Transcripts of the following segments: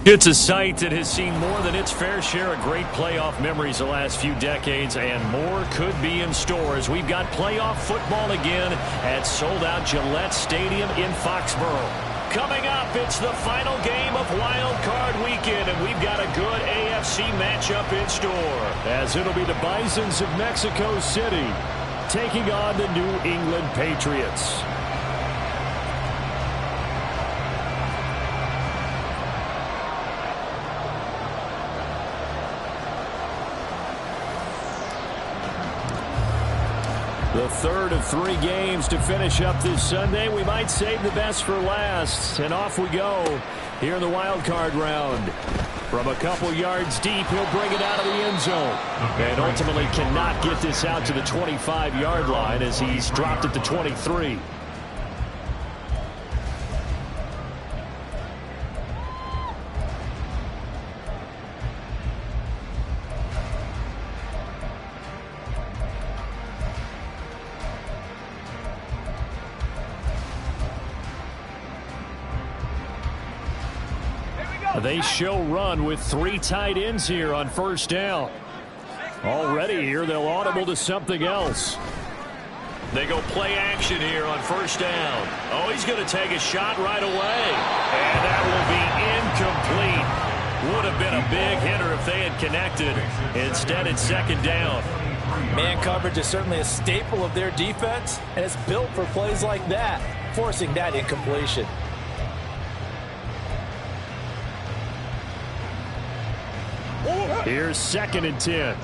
It's a site that has seen more than its fair share of great playoff memories the last few decades, and more could be in store as we've got playoff football again at sold-out Gillette Stadium in Foxborough. Coming up, it's the final game of Wild Card Weekend, and we've got a good AFC matchup in store, as it'll be the Bisons of Mexico City taking on the New England Patriots. The third of 3 games to finish up this Sunday. We might save the best for last. And off we go here in the wild card round. From a couple yards deep, he'll bring it out of the end zone. And ultimately cannot get this out to the 25-yard line as he's dropped at the 23. They show run with 3 tight ends here on first down. Already here, they'll audible to something else. They go play action here on first down. Oh, he's going to take a shot right away. And that will be incomplete. Would have been a big hitter if they had connected. Instead, it's second down. Man coverage is certainly a staple of their defense, and it's built for plays like that, forcing that incompletion. Here's second and 10.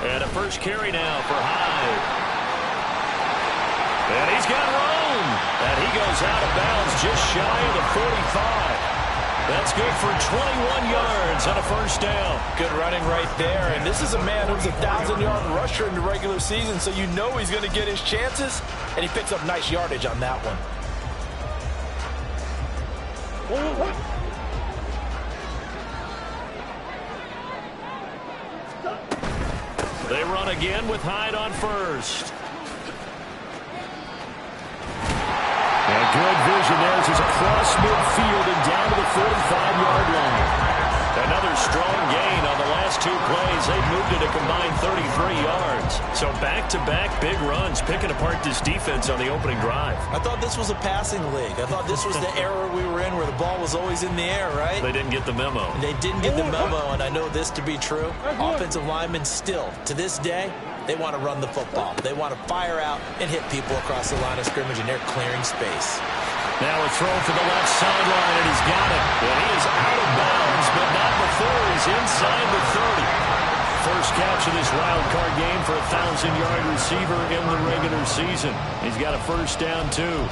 And a first carry now for Hyde. And he's got room. And he goes out of bounds just shy of the 45. That's good for 21 yards on a first down. Good running right there. And this is a man who's a 1,000-yard rusher in the regular season, so you know he's going to get his chances. And he picks up nice yardage on that one. They run again with Hyde on first. And good vision there as he's across midfield and down to the 45-yard line. Another strong gain on the last 2 plays. They've moved it a combined 33 yards. So back-to-back big runs, picking apart this defense on the opening drive. I thought this was a passing league. I thought this was the era we were in where the ball was always in the air, right? They didn't get the memo. They didn't get the memo, and I know this to be true. Offensive linemen still, to this day, they want to run the football. They want to fire out and hit people across the line of scrimmage, and they're clearing space. Now a throw for the left sideline, and he's got it. And he is out of bounds, but not before he's inside the 30. First catch of this wild card game for a 1,000-yard receiver in the regular season. He's got a first down, too.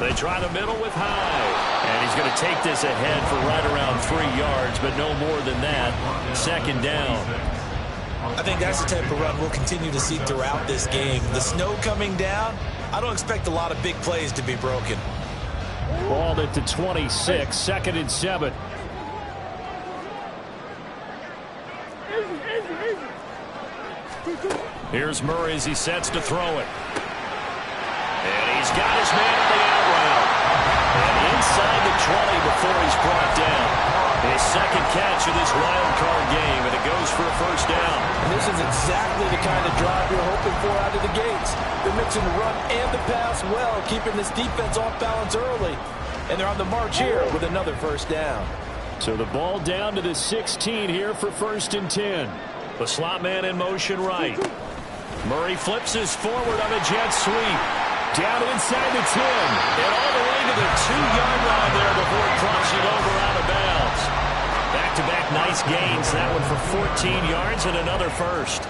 They try the middle with Hyde. And he's going to take this ahead for right around 3 yards, but no more than that. Second down. I think that's the type of run we'll continue to see throughout this game. The snow coming down, I don't expect a lot of big plays to be broken. Balled at the 26, second and 7. Here's Murray as he sets to throw it. And he's got his man on the out route. And inside the 20 before he's brought down. His second catch of this wild card game, and it goes for a first down. And this is exactly the kind of drive you're hoping for out of the gates. They're mixing the run and the pass well, keeping this defense off balance early. And they're on the march here with another first down. So the ball down to the 16 here for first and 10. The slot man in motion right. Murray flips his forward on a jet sweep. Down inside the 10. And all the way to the 2-yard line there before crossing over out of bounds. Back-to-back nice gains. That one for 14 yards and another first.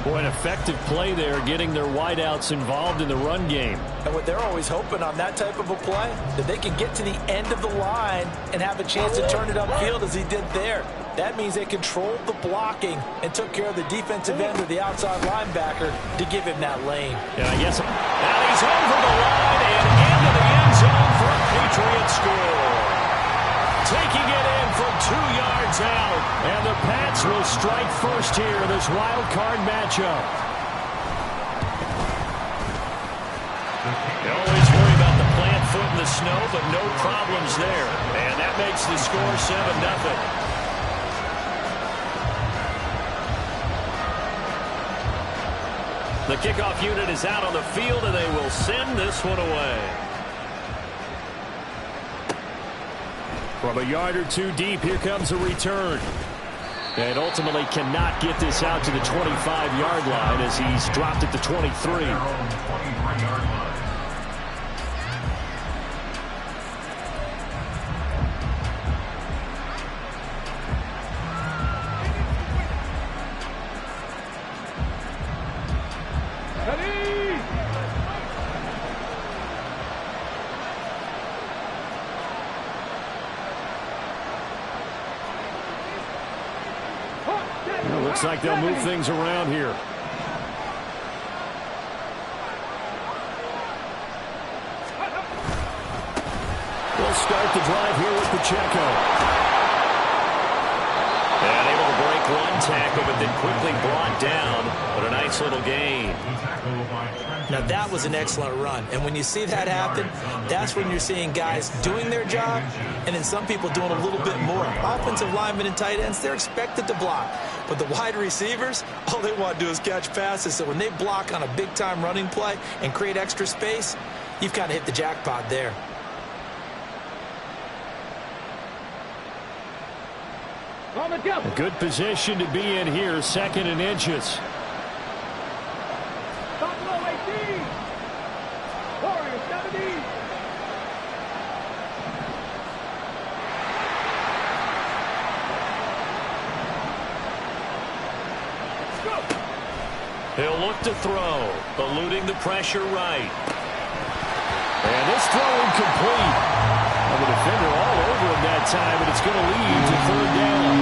Boy, an effective play there, getting their wideouts involved in the run game. And what they're always hoping on that type of a play, that they can get to the end of the line and have a chance to turn it upfield as he did there. That means they controlled the blocking and took care of the defensive end or the outside linebacker to give him that lane. Yeah, yes. Now he's over the line and into the end zone for a Patriot score. Taking it in from 2 yards out. And the Pats will strike first here in this wild card matchup. You always worry about the plant foot in the snow, but no problems there. And that makes the score 7-0. The kickoff unit is out on the field, and they will send this one away. From a yard or two deep, here comes a return. And ultimately cannot get this out to the 25-yard line as he's dropped at the 23. Looks like they'll move things around here. They'll start the drive here with Pacheco. And able to break one tackle, but then quickly brought down. But a nice little gain. Now that was an excellent run. And when you see that happen, that's when you're seeing guys doing their job and then some people doing a little bit more. Offensive linemen and tight ends, they're expected to block. But the wide receivers, all they want to do is catch passes. So when they block on a big-time running play and create extra space, you've kind of hit the jackpot there. A good position to be in here, 2nd and inches. Buffalo 18. Warriors 17. He'll look to throw, eluding the pressure right. And this throw incomplete. And the defender all over him that time, but it's going to lead to 3rd down.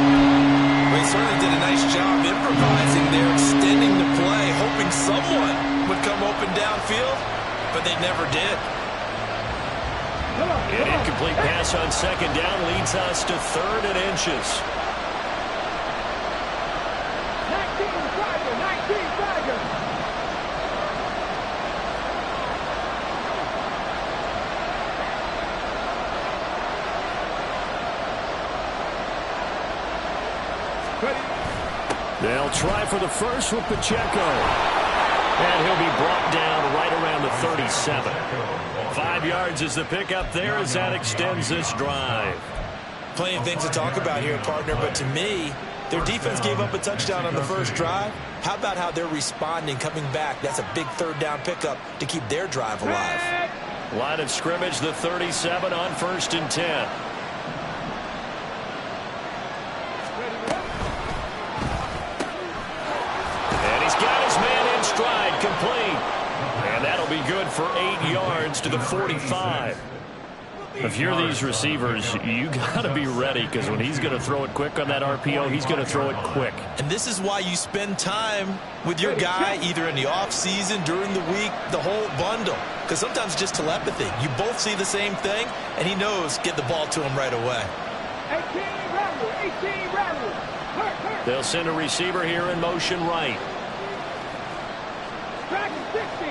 They certainly did a nice job improvising there, extending the play, hoping someone would come open downfield, but they never did. An incomplete pass on 2nd down leads us to 3rd and inches. 19 Tigers. They'll try for the first with Pacheco. And he'll be brought down right around the 37. 5 yards is the pickup there as that extends this drive. Plenty of things to talk about here, partner, but to me, their defense gave up a touchdown on the first drive. How about how they're responding, coming back? That's a big 3rd down pickup to keep their drive alive. Line of scrimmage, the 37 on 1st and 10. Stride complete. And that'll be good for 8 yards to the 45. If you're these receivers, you got to be ready because when he's going to throw it quick on that RPO, he's going to throw it quick. And this is why you spend time with your guy either in the offseason, during the week, the whole bundle. Because sometimes it's just telepathy. You both see the same thing, and he knows get the ball to him right away. 18 Rebels. They'll send a receiver here in motion right. Track 60.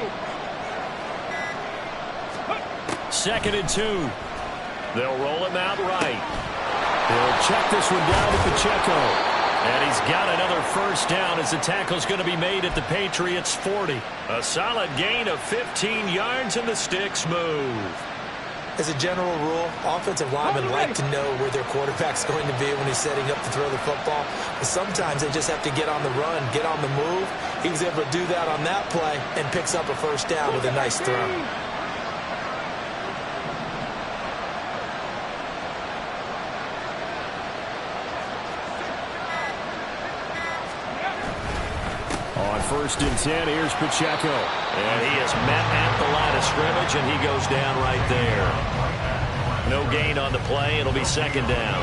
2nd and 2. They'll roll him out right. He'll check this one down to Pacheco. And he's got another 1st down as the tackle's going to be made at the Patriots' 40. A solid gain of 15 yards and the sticks move. As a general rule, offensive linemen like to know where their quarterback's going to be when he's setting up to throw the football. But sometimes they just have to get on the run, get on the move. He was able to do that on that play and picks up a 1st down with a nice throw. On 1st and 10. Here's Pacheco. And he is met at the line of scrimmage, and he goes down right there. No gain on the play. It'll be 2nd down.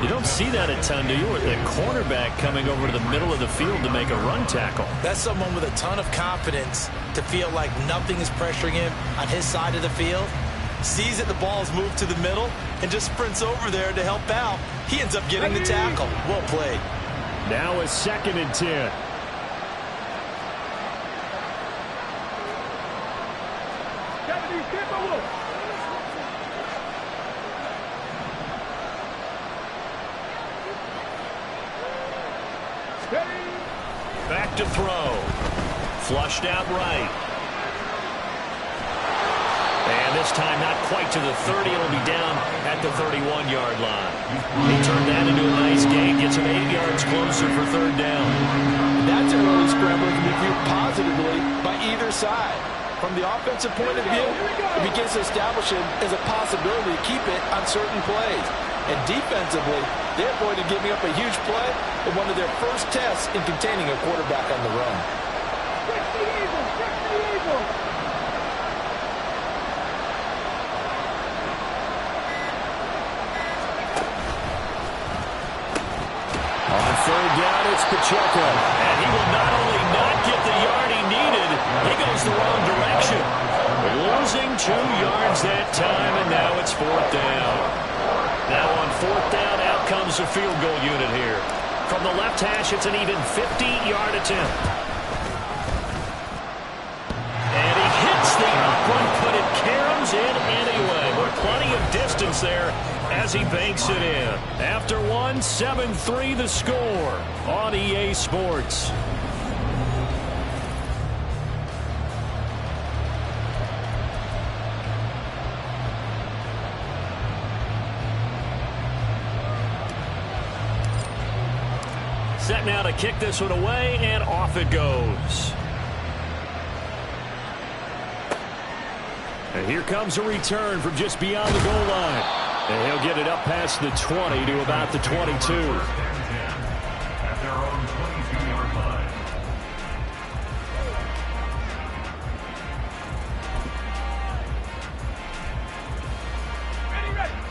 You don't see that a ton, do you? With the cornerback coming over to the middle of the field to make a run tackle. That's someone with a ton of confidence to feel like nothing is pressuring him on his side of the field. Sees that the ball is moved to the middle and just sprints over there to help out. He ends up getting the tackle. Well played. Now a 2nd and 10. Back to throw. Flushed out right. And this time not quite to the 30. It'll be down at the 31-yard line. He turned that into a nice gain. Gets him 8 yards closer for 3rd down. That's an early scramble that can be viewed positively by either side. From the offensive point of view, it begins to establish him as a possibility to keep it on certain plays. And defensively, they're avoided giving up a huge play in one of their first tests in containing a quarterback on the run. On 3rd down, it's Pacheco. And he will not only not get the yard he needed, he goes the wrong direction. Losing 2 yards that time, and now it's 4th down. Now on 4th down, out comes the field goal unit here. From the left hash, it's an even 50-yard attempt. And he hits the up one, but it caroms in anyway. With plenty of distance there as he banks it in. After one, 7-3 the score on EA Sports. Set now to kick this one away, and off it goes. And here comes a return from just beyond the goal line. And he'll get it up past the 20 to about the 22.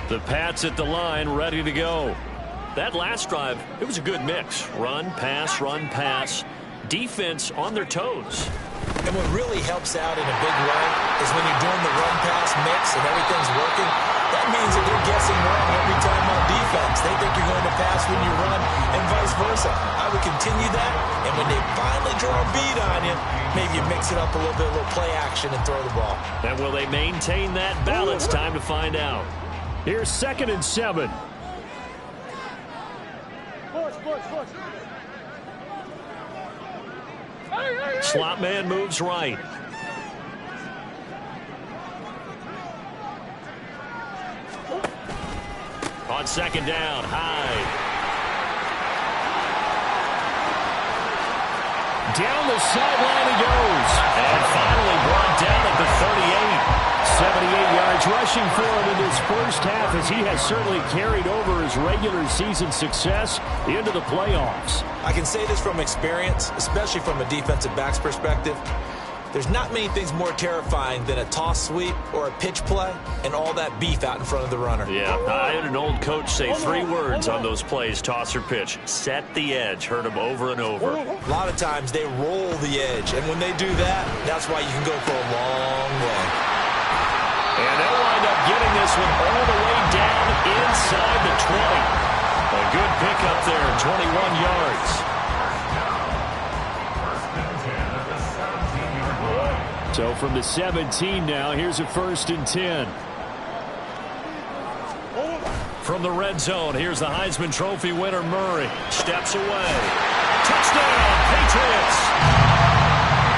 The Pats at the line, ready to go. That last drive, it was a good mix. Run, pass, defense on their toes. And what really helps out in a big way is when you're doing the run-pass mix and everything's working, that means that they're guessing wrong every time on defense. They think you're going to pass when you run and vice versa. I would continue that, and when they finally draw a beat on you, maybe you mix it up a little bit, a little play action and throw the ball. And will they maintain that balance? Time to find out. Here's 2nd and 7. Slot man moves right. On 2nd down, Hyde. Down the sideline he goes. And finally brought down at the 38. 78 yards rushing for him in this first half, as he has certainly carried over his regular season success into the playoffs. I can say this from experience, especially from a defensive back's perspective. There's not many things more terrifying than a toss sweep or a pitch play and all that beef out in front of the runner. Yeah, I had an old coach say 3 words on those plays, toss or pitch. Set the edge. Heard him over and over. A lot of times they roll the edge, and when they do that, that's why you can go for a long way. And they'll wind up getting this one all the way down inside the 20. A good pickup there, 21 yards. So from the 17 now, here's a 1st and 10. From the red zone, here's the Heisman Trophy winner, Murray. Steps away. Touchdown, Patriots!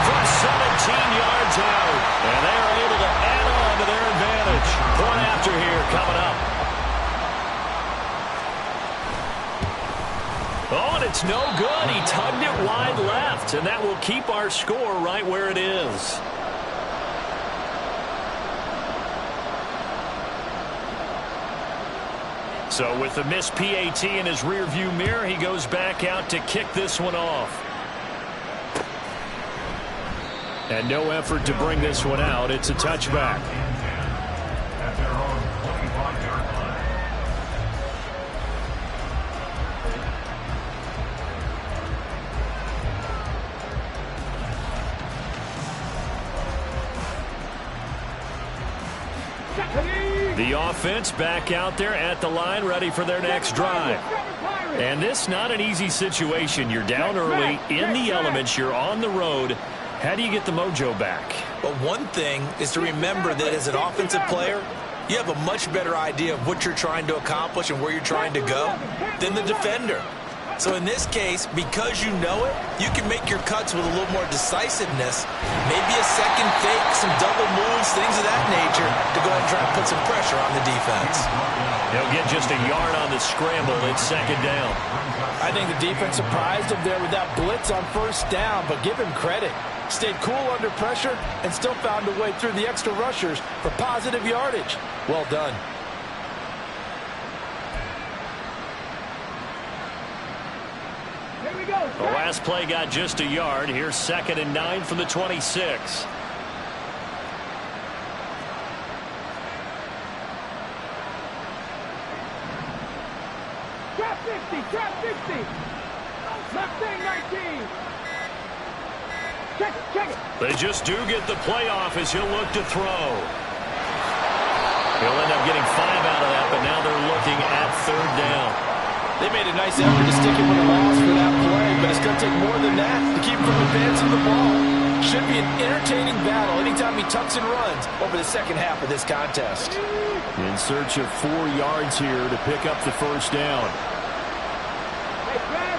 From 17 yards out. And they're able to add on to their advantage. Point after here coming up. Oh, and it's no good. He tugged it wide left, and that will keep our score right where it is. So with the missed PAT in his rearview mirror, he goes back out to kick this one off. And no effort to bring this one out. It's a touchback. The offense back out there at the line, ready for their next drive. And this not an easy situation. You're down early, in the elements, you're on the road. How do you get the mojo back? Well, one thing is to remember that as an offensive player, you have a much better idea of what you're trying to accomplish and where you're trying to go than the defender. So in this case, because you know it, you can make your cuts with a little more decisiveness, maybe a second fake, some double moves, things of that nature, to go ahead and try to put some pressure on the defense. They'll get just a yard on the scramble. It's second down. I think the defense surprised him there with that blitz on first down, but give him credit. Stayed cool under pressure and still found a way through the extra rushers for positive yardage. Well done. The last play got just a yard. Here's 2nd and 9 from the 26. Trap 50, trap 50. Left thing 19. Check it. They just do get the playoff as he'll look to throw. He'll end up getting 5 out of that, but now they're looking at 3rd down. They made a nice effort to stick him with a loss for that play, but it's going to take more than that to keep him from advancing the ball. Should be an entertaining battle anytime he tucks and runs over the second half of this contest. In search of 4 yards here to pick up the first down. Hey, Brad.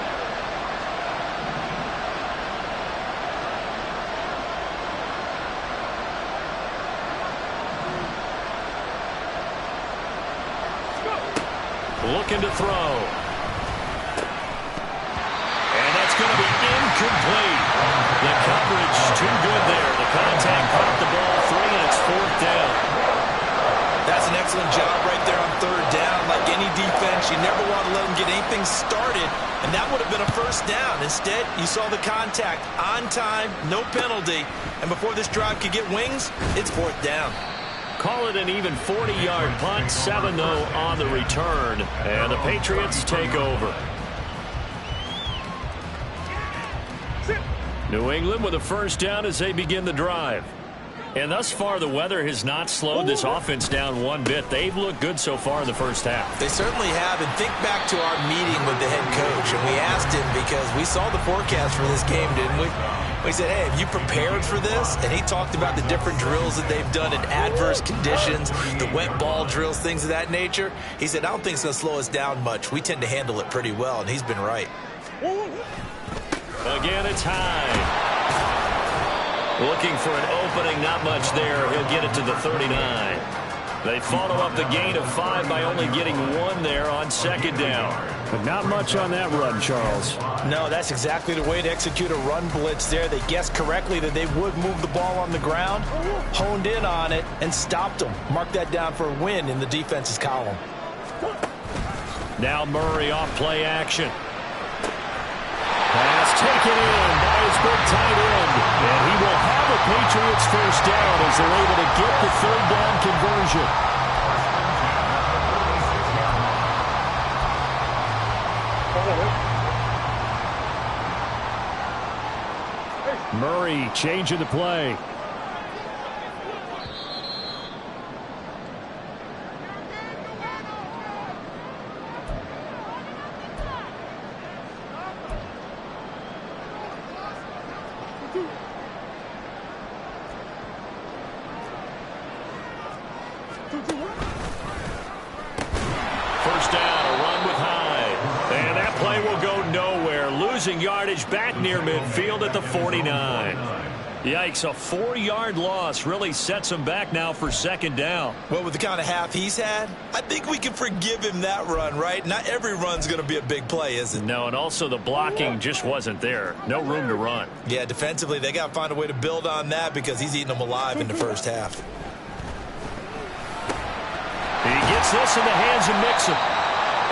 Looking to throw. And that's going to be incomplete. The coverage too good there. The contact caught the ball free, and it's 4th down. That's an excellent job right there on 3rd down. Like any defense, you never want to let them get anything started, and that would have been a first down. Instead, you saw the contact on time, no penalty, and before this drive could get wings, it's 4th down. Call it an even 40-yard punt, 7-0 on the return, and the Patriots take over. New England with a first down as they begin the drive. And thus far, the weather has not slowed this offense down one bit. They've looked good so far in the first half. They certainly have, and think back to our meeting with the head coach, and we asked him because we saw the forecast for this game, didn't we? We said, hey, have you prepared for this? And he talked about the different drills that they've done in adverse conditions, the wet ball drills, things of that nature. He said, I don't think it's going to slow us down much. We tend to handle it pretty well, and he's been right. Again, it's high. Looking for an opening, not much there. He'll get it to the 39. They follow up the gain of 5 by only getting 1 there on 2nd down. But not much on that run, Charles. No, that's exactly the way to execute a run blitz there. They guessed correctly that they would move the ball on the ground, honed in on it, and stopped them. Mark that down for a win in the defense's column. Now Murray off play action. Pass taken in by his big tight end. And he will have a Patriots first down as they're able to get the 3rd down conversion. Murray changing the play. First down, a run with Hyde. And that play will go nowhere. Losing yardage back near midfield at the 49. Yikes, a 4-yard loss really sets him back now for 2nd down. Well, with the kind of half he's had, I think we can forgive him that run, right? Not every run's going to be a big play, is it? No, and also the blocking just wasn't there. No room to run. Yeah, defensively, they got to find a way to build on that because he's eating them alive in the first half. He gets this in the hands of Mixon.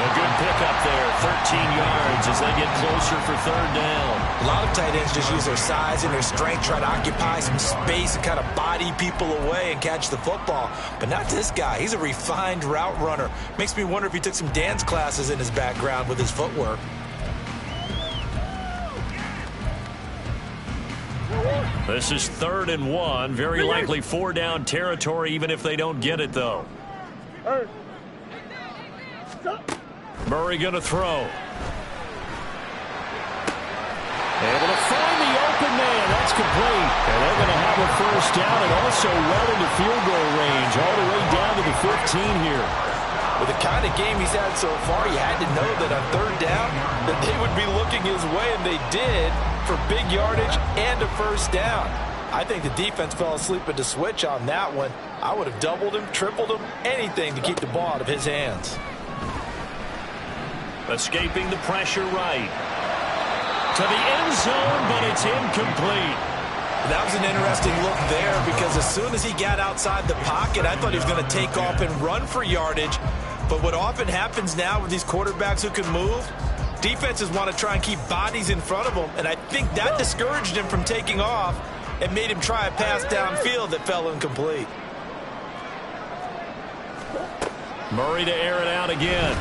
A good pickup there, 13 yards as they get closer for third down. A lot of tight ends just use their size and their strength, try to occupy some space and kind of body people away and catch the football. But not this guy. He's a refined route runner. Makes me wonder if he took some dance classes in his background with his footwork. This is 3rd and 1. Very likely 4-down territory, even if they don't get it, though. Murray going to throw. Able to find the open man. That's complete. And they're going to have a first down and also well into field goal range, all the way down to the 15 here. With the kind of game he's had so far, you had to know that on 3rd down that they would be looking his way, and they did, for big yardage and a first down. I think the defense fell asleep at the switch on that one. I would have doubled him, tripled him, anything to keep the ball out of his hands. Escaping the pressure right. To the end zone, but it's incomplete. That was an interesting look there because as soon as he got outside the pocket, I thought he was going to take off and run for yardage. But what often happens now with these quarterbacks who can move, defenses want to try and keep bodies in front of them, and I think that discouraged him from taking off and made him try a pass downfield that fell incomplete. Murray to air it out again.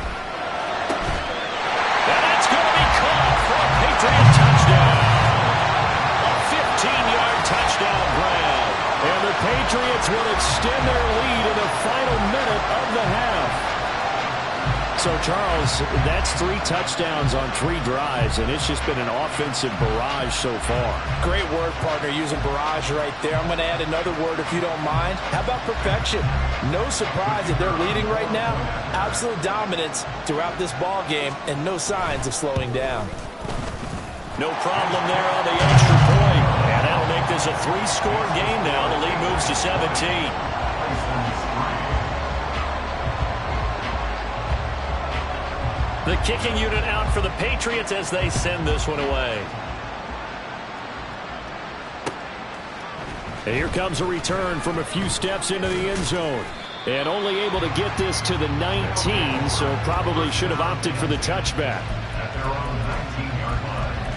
And that's going to be caught for a Patriot touchdown. A 15-yard touchdown grab. And the Patriots will extend their lead in the final minute of the half. So, Charles, that's 3 touchdowns on 3 drives, and it's just been an offensive barrage so far. Great word, partner, using barrage right there. I'm going to add another word if you don't mind. How about perfection? No surprise that they're leading right now. Absolute dominance throughout this ball game and no signs of slowing down. No problem there on the extra point. And that'll make this a 3-score game now. The lead moves to 17. The kicking unit out for the Patriots as they send this one away. And here comes a return from a few steps into the end zone. And only able to get this to the 19, so probably should have opted for the touchback. At their own 19-yard line.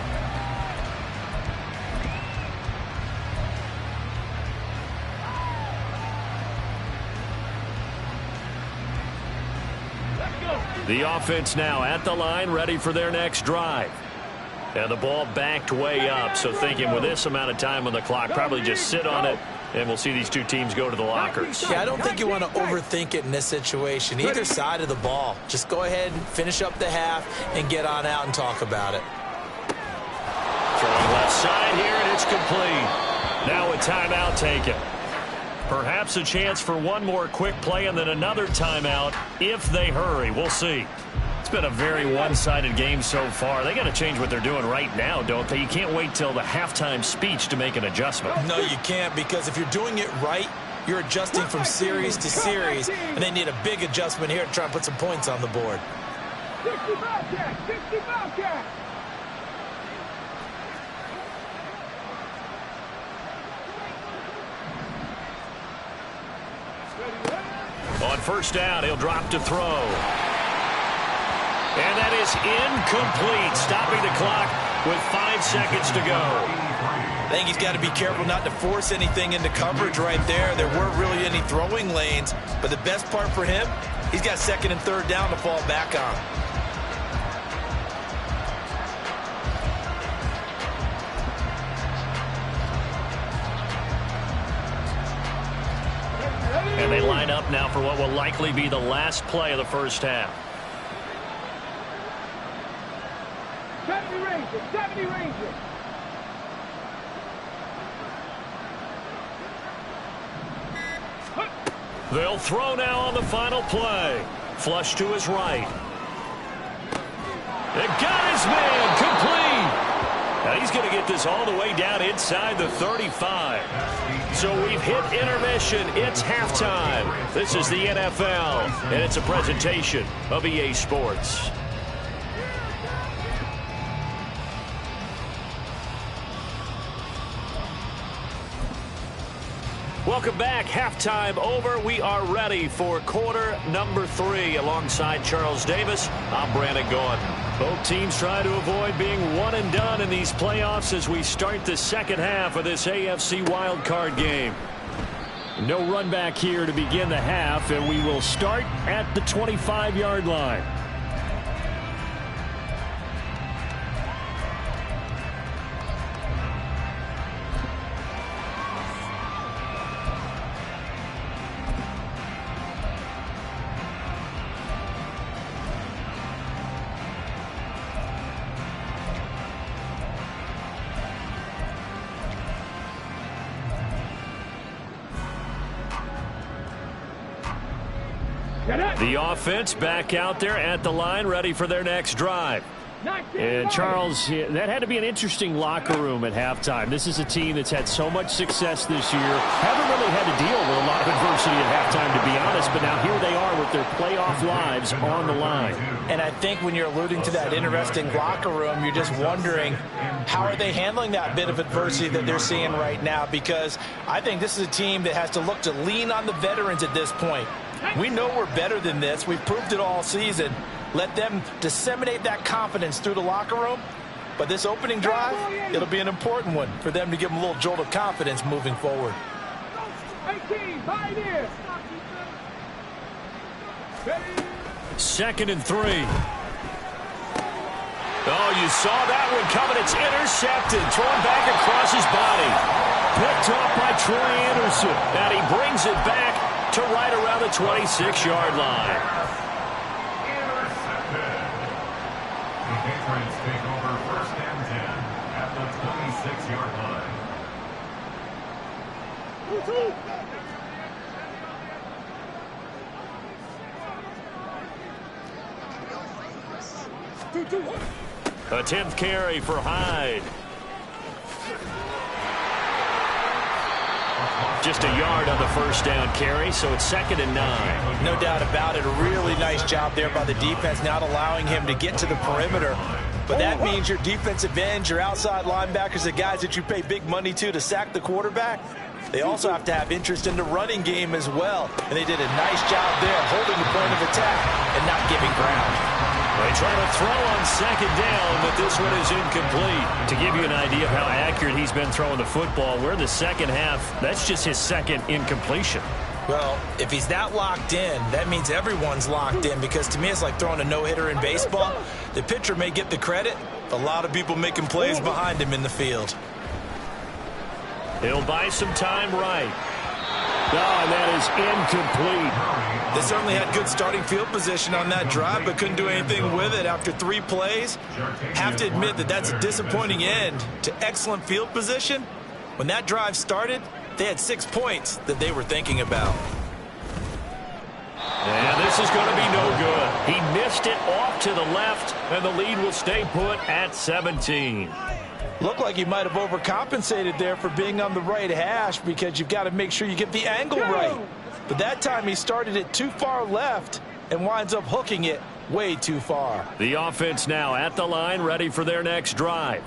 The offense now at the line, ready for their next drive. And the ball backed way up, so thinking with this amount of time on the clock, probably just sit on it, and we'll see these two teams go to the lockers. Yeah, I don't think you want to overthink it in this situation. Either side of the ball. Just go ahead and finish up the half and get on out and talk about it. Throwing left side here, and it's complete. Now a timeout taken. Perhaps a chance for one more quick play and then another timeout if they hurry. We'll see. It's been a very one-sided game so far. They got to change what they're doing right now, don't they? You can't wait till the halftime speech to make an adjustment. No, you can't, because if you're doing it right, you're adjusting from series to series, and they need a big adjustment here to try and put some points on the board. 60 Bobcat! 60 Bobcat! On first down, he'll drop to throw. And that is incomplete, stopping the clock with 5 seconds to go. I think he's got to be careful not to force anything into coverage right there. There weren't really any throwing lanes, but the best part for him, he's got 2nd and 3rd down to fall back on. And they line up now for what will likely be the last play of the first half. 70 Rangers! 70 Rangers! They'll throw now on the final play. Flush to his right. It got his man complete. Now he's going to get this all the way down inside the 35. So we've hit intermission. It's halftime. This is the NFL, and it's a presentation of EA Sports. Welcome back. Halftime over. We are ready for quarter number 3. Alongside Charles Davis, I'm Brandon Gaudin. Both teams try to avoid being one and done in these playoffs as we start the second half of this AFC wildcard game. No run back here to begin the half, and we will start at the 25-yard line. The offense back out there at the line, ready for their next drive. And Charles, that had to be an interesting locker room at halftime. This is a team that's had so much success this year. Haven't really had to deal with a lot of adversity at halftime, to be honest. But now here they are with their playoff lives on the line. And I think when you're alluding to that interesting locker room, you're just wondering how are they handling that bit of adversity that they're seeing right now? Because I think this is a team that has to look to lean on the veterans at this point. We know we're better than this. We've proved it all season. Let them disseminate that confidence through the locker room. But this opening drive, it'll be an important one for them to give them a little jolt of confidence moving forward. 18, buy it in. 2nd and 3. Oh, you saw that one coming. It's intercepted. Thrown back across his body. Picked up by Troy Anderson. And he brings it back to right around the 26-yard line. Intercepted. The Patriots take over 1st and 10 at the 26-yard line. A 10th carry for Hyde. Just a yard on the first down carry, so it's 2nd and 9. No doubt about it. A really nice job there by the defense, not allowing him to get to the perimeter. But that means your defensive ends, your outside linebackers, the guys that you pay big money to sack the quarterback, they also have to have interest in the running game as well. And they did a nice job there holding the point of attack and not giving ground. They try to throw on 2nd down, but this one is incomplete. To give you an idea of how accurate he's been throwing the football, we're in the second half. That's just his 2nd incompletion. Well, if he's that locked in, that means everyone's locked in, because to me it's like throwing a no-hitter in baseball. The pitcher may get the credit, a lot of people making plays behind him in the field. He'll buy some time right. Oh, that is incomplete. They certainly had good starting field position on that drive, but couldn't do anything with it after 3 plays. Have to admit that that's a disappointing end to excellent field position. When that drive started, they had 6 points that they were thinking about. And this is going to be no good. He missed it off to the left, and the lead will stay put at 17. Looked like he might have overcompensated there for being on the right hash, because you've got to make sure you get the angle right. But that time he started it too far left and winds up hooking it way too far. The offense now at the line, ready for their next drive.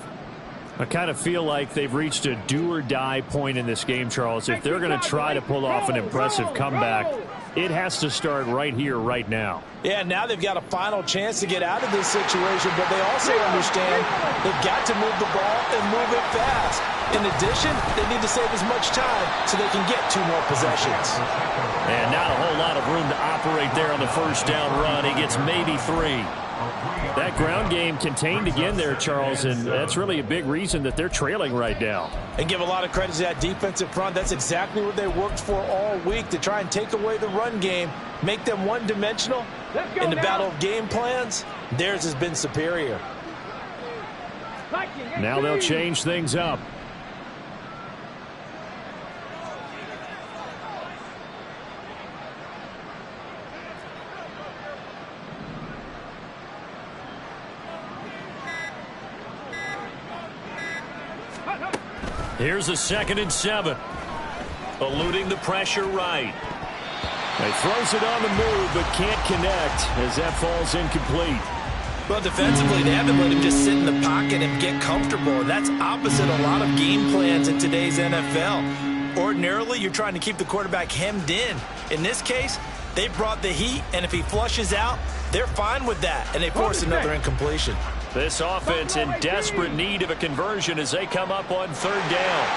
I kind of feel like they've reached a do-or-die point in this game, Charles. If they're going to try to pull off an impressive comeback, it has to start right here, right now. Yeah, now they've got a final chance to get out of this situation, but they also understand they've got to move the ball and move it fast. In addition, they need to save as much time so they can get 2 more possessions. And not a whole lot of room to operate there on the first down run. He gets maybe 3. That ground game contained again there, Charles, and that's really a big reason that they're trailing right now. And give a lot of credit to that defensive front. That's exactly what they worked for all week, to try and take away the run game, make them one-dimensional. In the battle of game plans, theirs has been superior. Now they'll change things up. Here's a 2nd and 7. Eluding the pressure right. He throws it on the move, but can't connect as that falls incomplete. Well, defensively, they haven't let him just sit in the pocket and get comfortable. That's opposite a lot of game plans in today's NFL. Ordinarily, you're trying to keep the quarterback hemmed in. In this case, they brought the heat, and if he flushes out, they're fine with that, and they force another incompletion. This offense in desperate need of a conversion as they come up on third down.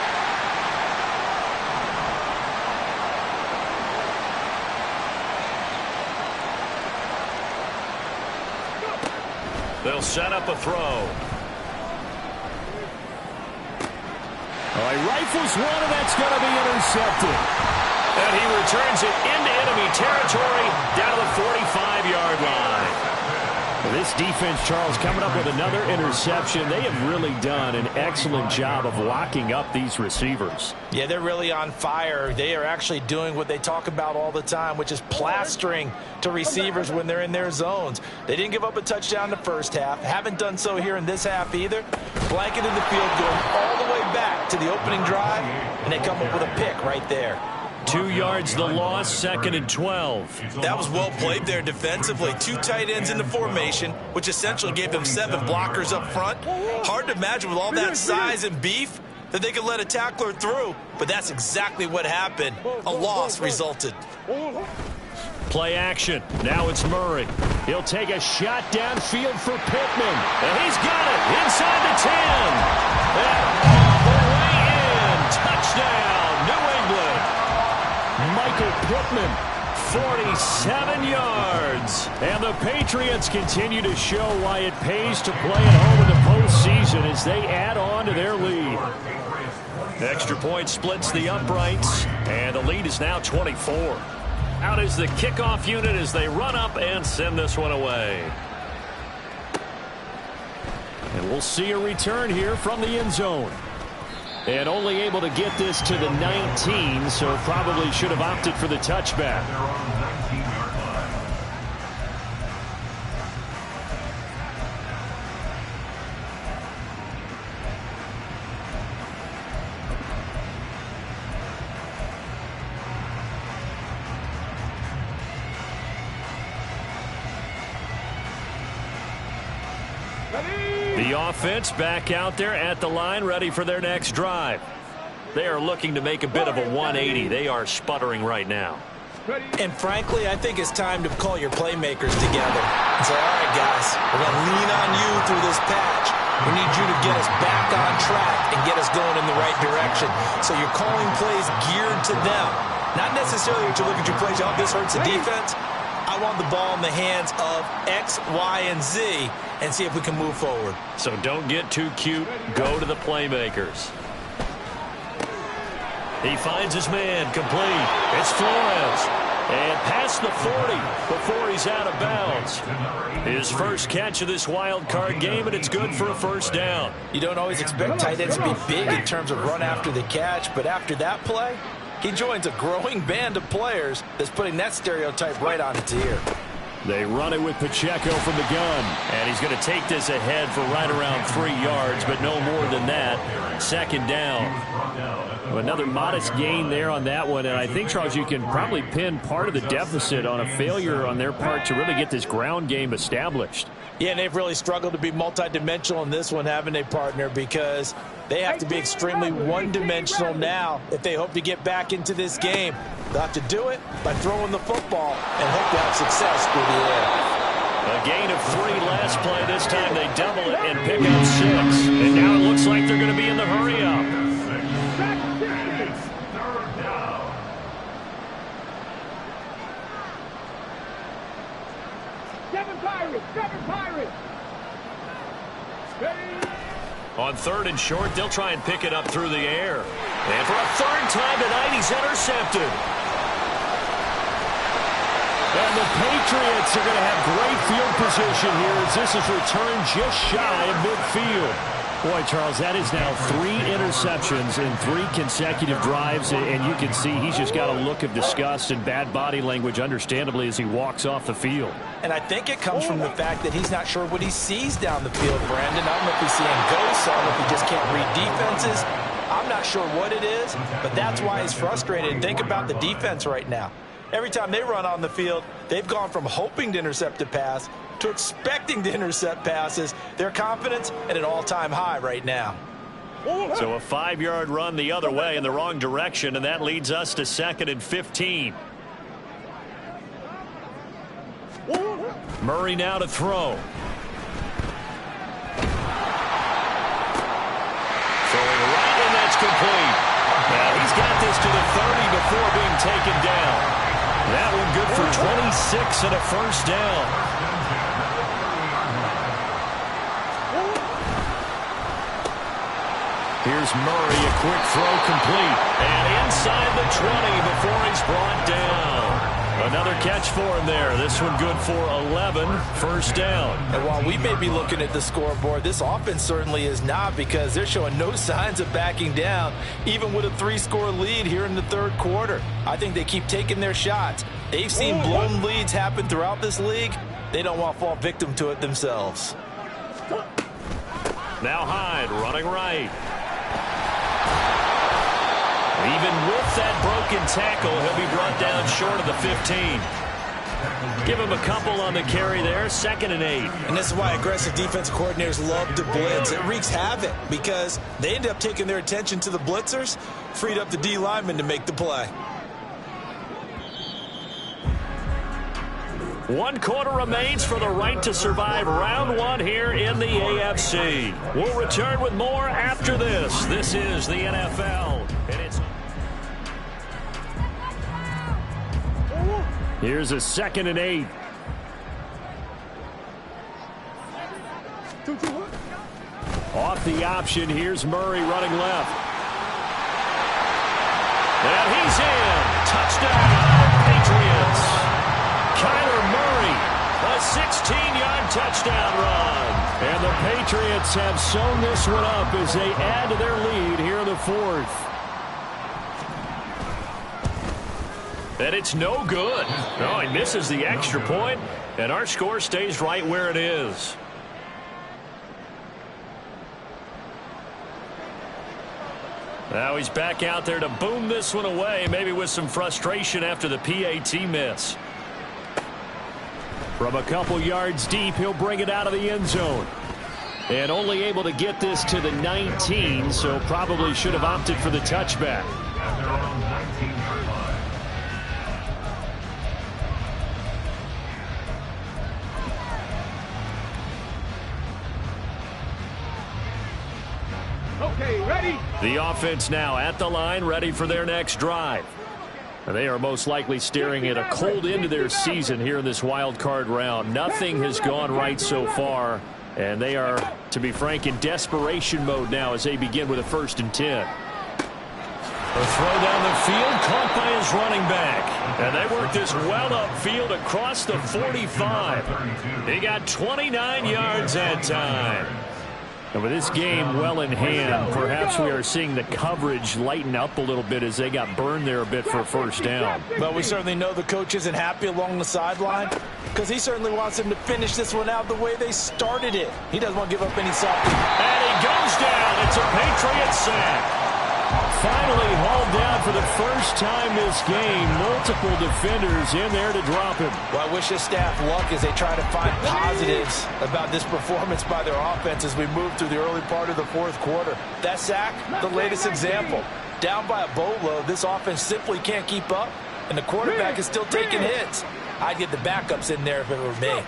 They'll set up a throw. He rifles one, and that's going to be intercepted. And he returns it into enemy territory down to the 45-yard line. This defense, Charles, coming up with another interception. They have really done an excellent job of locking up these receivers. Yeah, they're really on fire. They are actually doing what they talk about all the time, which is plastering to receivers when they're in their zones. They didn't give up a touchdown in the first half. Haven't done so here in this half either. Blanketed the field, going all the way back to the opening drive, and they come up with a pick right there. 2 yards the loss, 2nd and 12. That was well played there defensively. 2 tight ends in the formation, which essentially gave them 7 blockers up front. Hard to imagine with all that size and beef that they could let a tackler through, but that's exactly what happened. A loss resulted. Play action. Now it's Murray. He'll take a shot downfield for Pittman. And he's got it inside the 10. And all the way in. Touchdown, New England. Michael Pittman, 47 yards. And the Patriots continue to show why it pays to play at home in the postseason as they add on to their lead. Extra point splits the uprights, and the lead is now 24. Out is the kickoff unit as they run up and send this one away. And we'll see a return here from the end zone. And only able to get this to the 19, so probably should have opted for the touchback. The offense back out there at the line, ready for their next drive. They are looking to make a bit of a 180. They are sputtering right now. And frankly, I think it's time to call your playmakers together and say, all right, guys, we're going to lean on you through this patch. We need you to get us back on track and get us going in the right direction. So you're calling plays geared to them. Not necessarily that you look at your plays, oh, this hurts the defense. I want the ball in the hands of X, Y, and Z and see if we can move forward. So don't get too cute. Go to the playmakers. He finds his man, complete. It's Flores. And past the 40 before he's out of bounds. His first catch of this wild card game, and it's good for a first down. You don't always expect tight ends to be big in terms of run after the catch, but after that play, he joins a growing band of players that's putting that stereotype right on its ear. They run it with Pacheco from the gun. And he's going to take this ahead for right around 3 yards, but no more than that. Second down. Another modest gain there on that one, and I think, Charles, you can probably pin part of the deficit on a failure on their part to really get this ground game established. Yeah, and they've really struggled to be multidimensional in this one, haven't they, partner, because they have to be extremely one-dimensional now if they hope to get back into this game. They'll have to do it by throwing the football and hope to have success through the air. A gain of 3 last play. This time they double it and pick up 6. And now it looks like they're going to be in the hurry-up. Seven Pirates. On 3rd and short, they'll try and pick it up through the air. And for a 3rd time tonight, he's intercepted. And the Patriots are going to have great field position here as this is returned just shy of midfield. Boy, Charles, that is now 3 interceptions in 3 consecutive drives, and you can see he's just got a look of disgust and bad body language, understandably, as he walks off the field. And I think it comes from the fact that he's not sure what he sees down the field, Brandon. I don't know if he's seeing ghosts. I don't know if he just can't read defenses. I'm not sure what it is, but that's why he's frustrated. And think about the defense right now. Every time they run on the field, they've gone from hoping to intercept a pass to expecting to intercept passes. Their confidence at an all-time high right now. So a 5-yard run the other way in the wrong direction, and that leads us to 2nd and 15. Murray now to throw. Throwing right, and that's complete. Now he's got this to the 30 before being taken down. That one good for 26 and a first down. Here's Murray, a quick throw complete. And inside the 20 before he's brought down. Another catch for him there. This one good for 11, first down. And while we may be looking at the scoreboard, this offense certainly is not, because they're showing no signs of backing down, even with a 3-score lead here in the third quarter. I think they keep taking their shots. They've seen blown leads happen throughout this league. They don't want to fall victim to it themselves. Now Hyde running right. Even with that broken tackle, he'll be brought down short of the 15. Give him a couple on the carry there, 2nd and 8. And this is why aggressive defensive coordinators love to blitz. It wreaks havoc because they end up taking their attention to the blitzers, freed up the D lineman to make the play. 1 quarter remains for the right to survive round 1 here in the AFC. We'll return with more after this. This is the NFL. And it's here's a 2nd and 8. Off the option, here's Murray running left. And he's in. Touchdown, Patriots. Kyler Murray, a 16-yard touchdown run. And the Patriots have sewn this one up as they add to their lead here in the 4th. And it's no good. No, he misses the extra point, and our score stays right where it is. Now he's back out there to boom this one away, maybe with some frustration after the PAT miss. From a couple yards deep, he'll bring it out of the end zone. And only able to get this to the 19, so probably should have opted for the touchback. At their own 19-yard line. Okay, ready? The offense now at the line, ready for their next drive. And they are most likely staring at a cold end to their season here in this wild card round. Nothing has gone right so far, and they are, to be frank, in desperation mode now as they begin with a 1st and 10. A throw down the field, caught by his running back. And they work this well upfield across the 45. He got 29 yards that time. And with this game well in hand, perhaps we are seeing the coverage lighten up a little bit as they got burned there a bit for a first down. But we certainly know the coach isn't happy along the sideline because he certainly wants them to finish this one out the way they started it. He doesn't want to give up any softy. And he goes down. It's a Patriot sack. Finally hauled down for the first time this game. Multiple defenders in there to drop him. Well, I wish this staff luck as they try to find positives about this performance by their offense as we move through the early part of the 4th quarter. That sack, the latest example. Down by a boatload, this offense simply can't keep up, and the quarterback is still taking hits. I'd get the backups in there if it were me.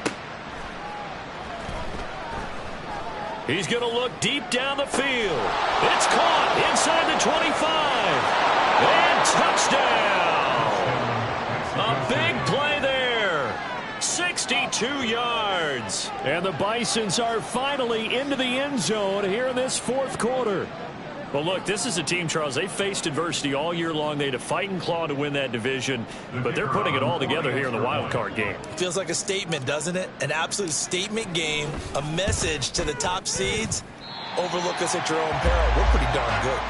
He's going to look deep down the field. It's caught inside the 25. And touchdown. A big play there. 62 yards. And the Bisons are finally into the end zone here in this 4th quarter. Well, look, this is a team, Charles, they faced adversity all year long. They had to fight and claw to win that division, but they're putting it all together here in the wild card game. Feels like a statement, doesn't it? An absolute statement game, a message to the top seeds. Overlook us at your own peril. We're pretty darn good.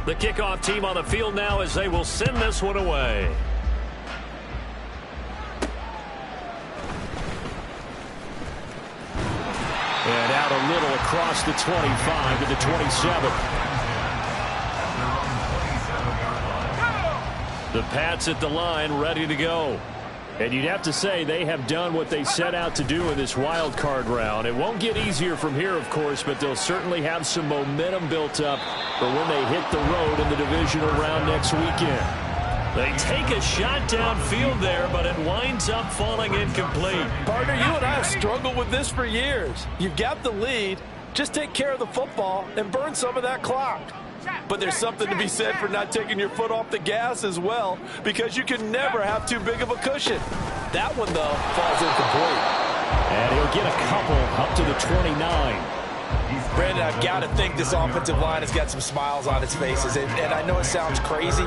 The kickoff team on the field now as they will send this one away. And out a little across the 25 to the 27. The Pats at the line, ready to go. And you'd have to say they have done what they set out to do in this wild card round. It won't get easier from here, of course, but they'll certainly have some momentum built up for when they hit the road in the divisional round next weekend. They take a shot downfield there, but it winds up falling incomplete. Partner, you and I have struggled with this for years. You've got the lead. Just take care of the football and burn some of that clock. But there's something to be said for not taking your foot off the gas as well, because you can never have too big of a cushion. That one, though, falls incomplete. And he'll get a couple up to the 29. Brandon, I've got to think this offensive line has got some smiles on its faces. And I know it sounds crazy,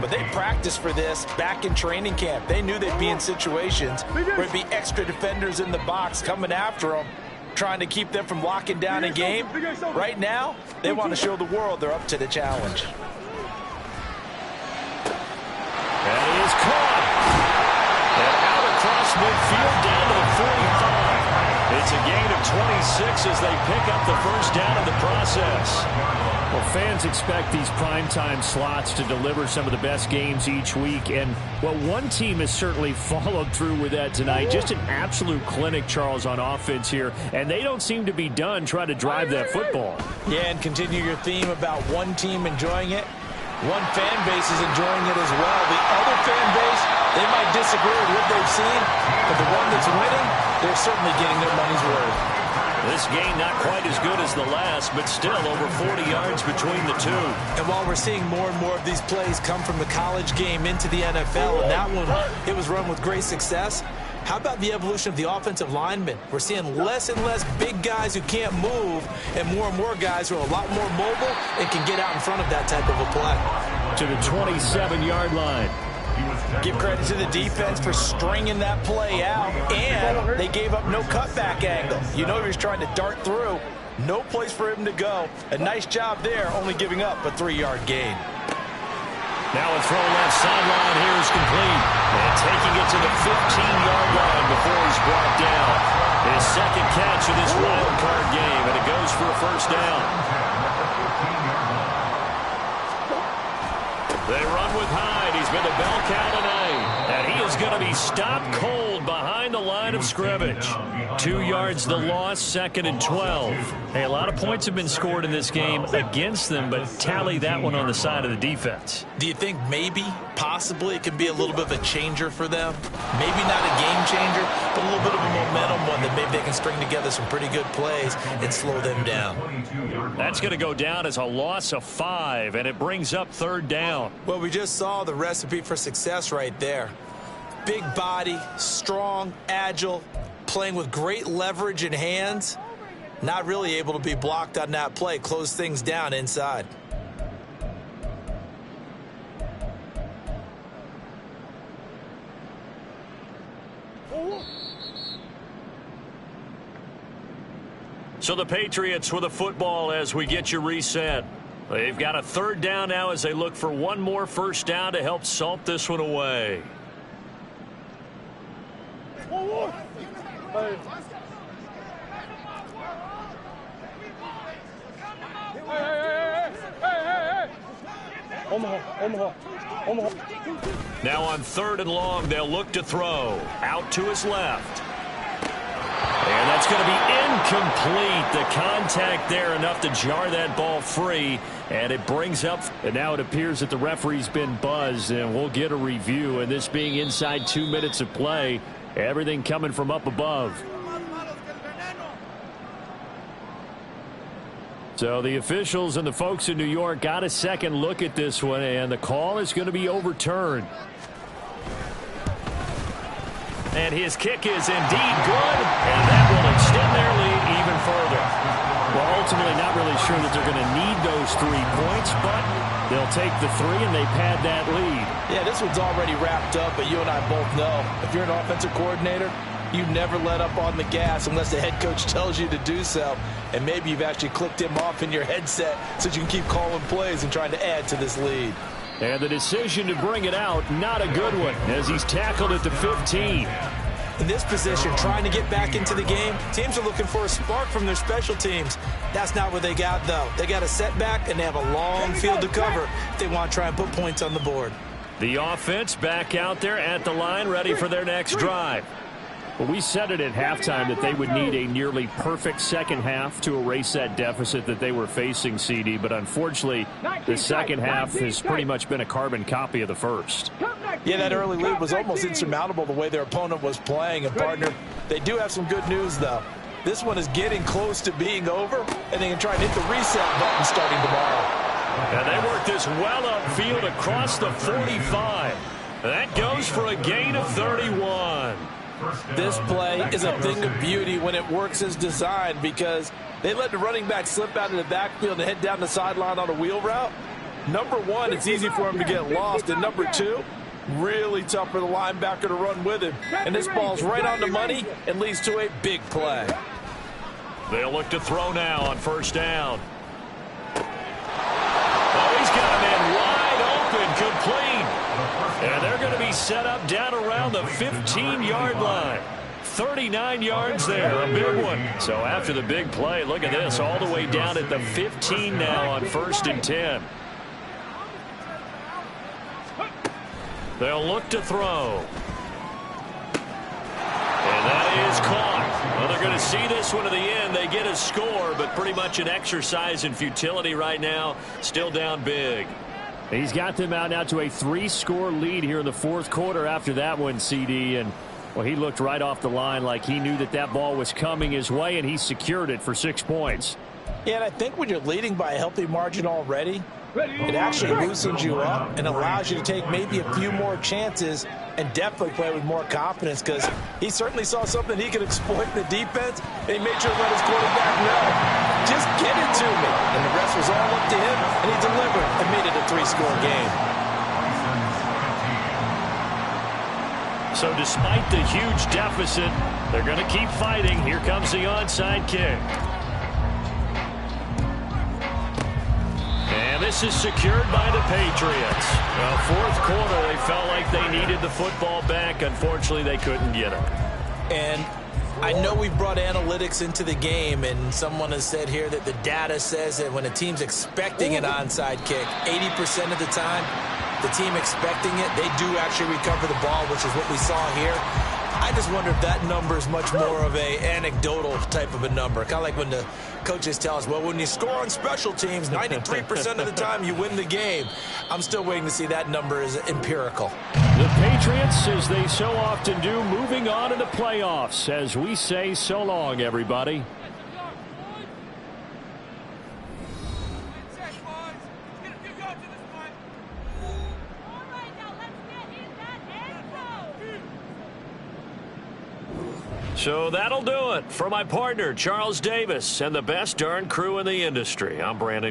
but they practiced for this back in training camp. They knew they'd be in situations where it'd be extra defenders in the box coming after them, trying to keep them from locking down a game. Right now, they want to show the world they're up to the challenge. And he is caught. And out across midfield down to the 45. It's a gain of 26 as they pick up the first down in the process. Well, fans expect these primetime slots to deliver some of the best games each week. And, well, one team has certainly followed through with that tonight. Just an absolute clinic, Charles, on offense here. And they don't seem to be done trying to drive that football. Yeah, and continue your theme about one team enjoying it. One fan base is enjoying it as well. The other fan base, they might disagree with what they've seen, but the one that's winning, they're certainly getting their money's worth. This game not quite as good as the last, but still over 40 yards between the two. And while we're seeing more and more of these plays come from the college game into the NFL, and that one, it was run with great success, how about the evolution of the offensive linemen? We're seeing less and less big guys who can't move and more guys who are a lot more mobile and can get out in front of that type of a play. To the 27-yard line. Give credit to the defense for stringing that play out, and they gave up no cutback angle. You know he was trying to dart through. No place for him to go. A nice job there, only giving up a 3-yard gain. Now a throw left sideline here is complete. And taking it to the 15-yard line before he's brought down. His second catch of this wild card game, and it goes for a first down. They run with Hyde. He's been the bell cow tonight. And he is going to be stopped cold behind the line of scrimmage. 2 yards the loss, 2nd and 12. Hey, a lot of points have been scored in this game against them, but tally that one on the side of the defense. Do you think maybe, possibly, it can be a little bit of a changer for them? Maybe not a game changer, but a little bit of a momentum one that maybe they can string together some pretty good plays and slow them down. That's going to go down as a loss of 5, and it brings up 3rd down. Well, we just saw the recipe for success right there. Big body, strong, agile, playing with great leverage in hands. Not really able to be blocked on that play. Close things down inside. So the Patriots with a football as we get you reset. They've got a 3rd down now as they look for one more first down to help salt this one away. Now on 3rd and long, they'll look to throw. Out to his left. And that's going to be incomplete. The contact there enough to jar that ball free. And it brings up. And now it appears that the referee's been buzzed. And we'll get a review. And this being inside 2 minutes of play. Everything coming from up above. So the officials and the folks in New York got a second look at this one. And the call is going to be overturned. And his kick is indeed good, and that will extend their lead even further. Well, ultimately not really sure that they're going to need those 3 points, but they'll take the 3 and they pad that lead. Yeah, this one's already wrapped up, but you and I both know if you're an offensive coordinator, you never let up on the gas unless the head coach tells you to do so. And maybe you've actually clicked him off in your headset so you can keep calling plays and trying to add to this lead. And the decision to bring it out, not a good one, as he's tackled at the 15. In this position, trying to get back into the game, teams are looking for a spark from their special teams. That's not what they got, though. They got a setback, and they have a long field to cover if they want to try and put points on the board. The offense back out there at the line, ready for their next drive. Well, we said it at halftime that they would need a nearly perfect second half to erase that deficit that they were facing, CD. But unfortunately, the second half has pretty much been a carbon copy of the first. Yeah, that early lead was almost insurmountable the way their opponent was playing. And, partner, they do have some good news, though. This one is getting close to being over, and they can try and hit the reset button starting tomorrow. And they work this well upfield across the 45. That goes for a gain of 31. This play is a thing of beauty when it works as designed, because they let the running back slip out of the backfield and head down the sideline on a wheel route. Number one, it's easy for him to get lost. And number two, really tough for the linebacker to run with him. And this ball's right on the money and leads to a big play. They'll look to throw now on first down. Oh, he's got a man wide open, complete. And they're going to be set up down around the 15-yard line. 39 yards there, a big one. So after the big play, look at this, all the way down at the 15 now on 1st and 10. They'll look to throw. And that is caught. Well, they're going to see this one to the end. They get a score, but pretty much an exercise in futility right now. Still down big. He's got them out now to a 3-score lead here in the fourth quarter after that one, CD. And, well, he looked right off the line like he knew that that ball was coming his way, and he secured it for 6 points. Yeah, and I think when you're leading by a healthy margin already, it actually loosens you up and allows you to take maybe a few more chances and definitely play with more confidence, because he certainly saw something he could exploit in the defense, and he made sure to let his quarterback know, just get it to me. And the rest was all up to him, and he delivered and made it a 3-score game. So despite the huge deficit, they're going to keep fighting. Here comes the onside kick. And this is secured by the Patriots. Well, fourth quarter, they felt like they needed the football back. Unfortunately, they couldn't get it. And I know we brought analytics into the game, and someone has said here that the data says that when a team's expecting an onside kick, 80% of the time, the team expecting it, they do actually recover the ball, which is what we saw here. I just wonder if that number is much more of a anecdotal type of a number. Kind of like when the coaches tell us, well, when you score on special teams, 93% of the time you win the game. I'm still waiting to see that number is empirical. The Patriots, as they so often do, moving on in the playoffs as we say so long, everybody. So that'll do it for my partner, Charles Davis, and the best darn crew in the industry. I'm Brandon